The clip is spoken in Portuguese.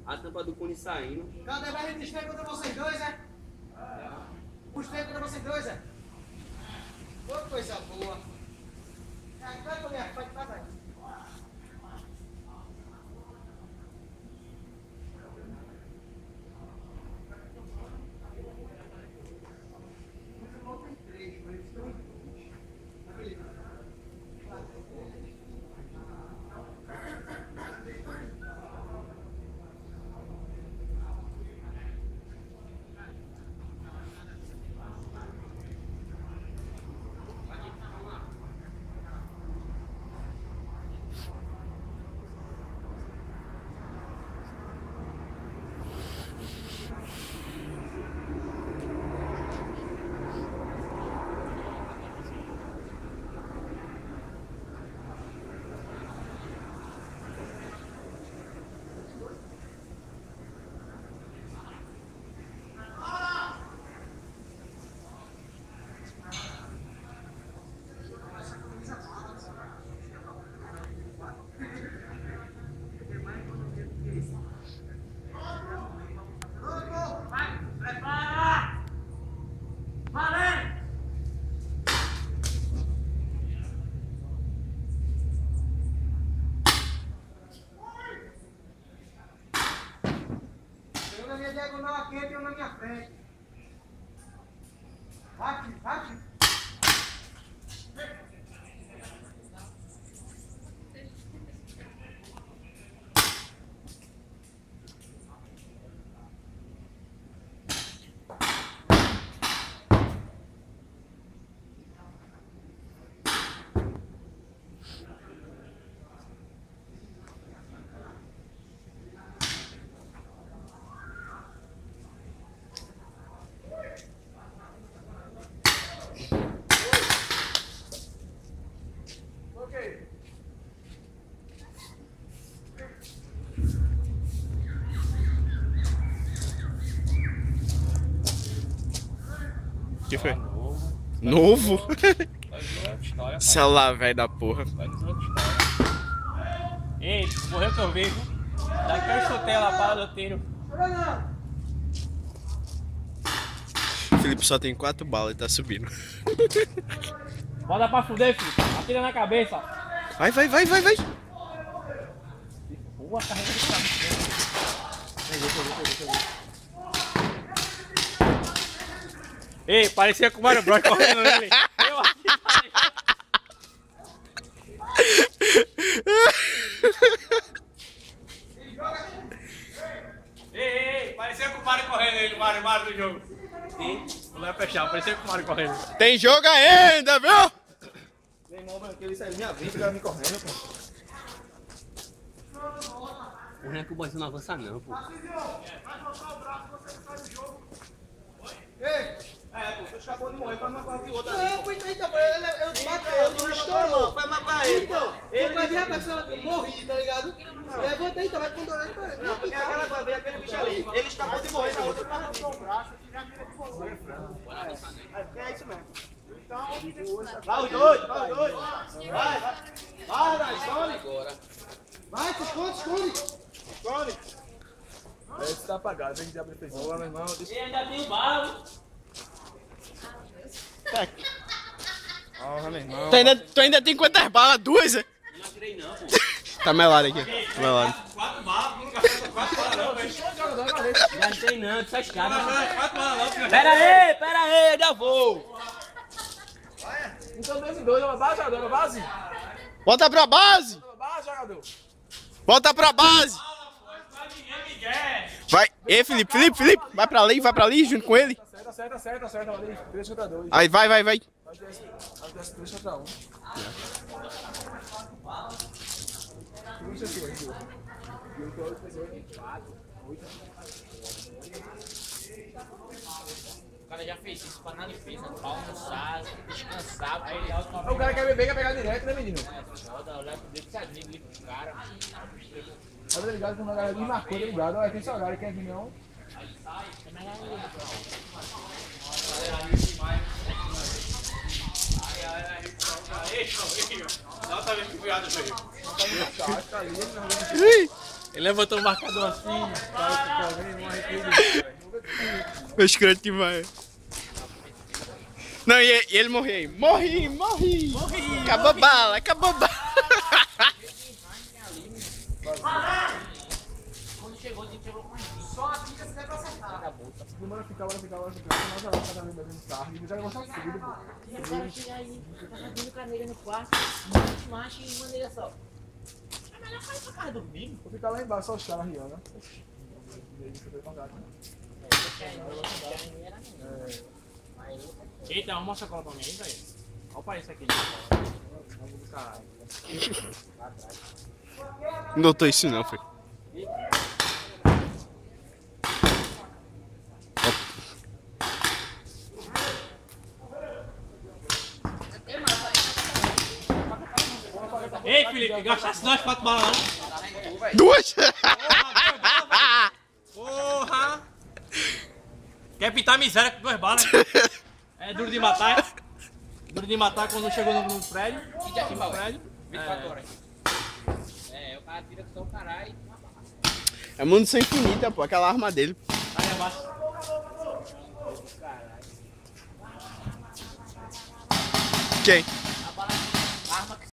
A tampa do cone saindo. Cadê? Vai me desfeir contra vocês dois, é? Puxei contra vocês dois, é? Ô, coisa boa. Vai comer, vai. Diagonal aqui e tem um na minha frente. Vai. O que foi? Novo? Celular velho da porra. Ei, morreu que eu vi. Daqui eu chutei a bala do tiro. O Felipe só tem 4 balas e tá subindo. Bota pra fuder, Felipe. Atira na cabeça. Vai. Boa, carrega de cabeça. Ei, parecia com o Mario Bros correndo nele. Eu aqui. Ei, parecia com o Mario correndo nele, o Mario do jogo. Sim, não vai fechar, parecia com o Mario correndo. Tem jogo ainda, viu? Meu irmão, mano, que ele saiu minha vida, o cara me correndo, pô. O Renan que o Boizinho não avança não, pô. Vai soltar o braço, você não sai do jogo. Ei! Pô, você acabou de morrer, faz uma coisa que outra ali. Não, então, eu matei, eu não estourou. Vai matar ele. Então, ele vai vir a pessoa que eu morri, tá ligado? Levanta aí, então, vai condorar pra ele. Não, porque aquela coisa, veio aquele bicho ali. Ele acabou de morrer na outra, eu tava com o braço, eu tive a mira de morrer. É isso mesmo. Então, vai os dois. Vai, esconde. Vai, esconde. Esse tá apagado, tem que abrir o Facebook. Boa, meu irmão. E ainda tem o balo. Porra, meu irmão. Tu ainda tem quantas balas? 2? Eu não atirei não, pô. Tá melado aqui. Tá melado. 4 balas, nunca foi 4 balas não, velho. Não atirei não, tu só escapa. 4 balas não, Pera aí, eu já vou. Então, 2 e 2, uma base, jogador, uma base. Volta pra base! Uma base, jogador. Volta pra base! Vai! Ei, Felipe, vai pra ali junto com ele. Acerta, valeu. 3 contra 2. Aí, vai. Vai 3 contra 1. O cara já fez isso pra na limpeza, pra almoçar, descansar. Aí O cara quer beber, quer pegar direto, né, menino? olha pro dedo, sabe, limpa o cara. Tá ligado com uma galera me marcou, tá ligado? Olha, tem salgado, quem é que não? Não, tá vendo que cunhado veio. Tá ali, Ele levantou o marcador assim, cara, correndo, morre tudo. O escroto que vai. Não, e ele morreu aí. Morri! Acabou a bala, acabou a bala. Quando chegou, a gente chegou com mais 20. Só a fica se der pra acertar. Bora ficar. Nós já vamos cada vez bebendo carro. E já vai mostrar seguido, pô. E o cara chega aí, tá fazendo caneira no quarto, macho e maneira só. É melhor sair pra casa dormir. Vou ficar lá embaixo, só os caras riando, né? Eita, arruma uma sacola pra mim aí, velho. Olha o pai isso aqui. Caralho. Não doutor isso não, foi. Ei, Felipe, gastasse 4 balas não? 2? Porra! Quer pintar miséria com 2 balas? É duro de matar, é? Duro de matar quando chegou no prédio. No prédio. 24 horas. É, o cara tira só o caralho. É munição infinita, pô, aquela arma dele. Aí é massa. Quem?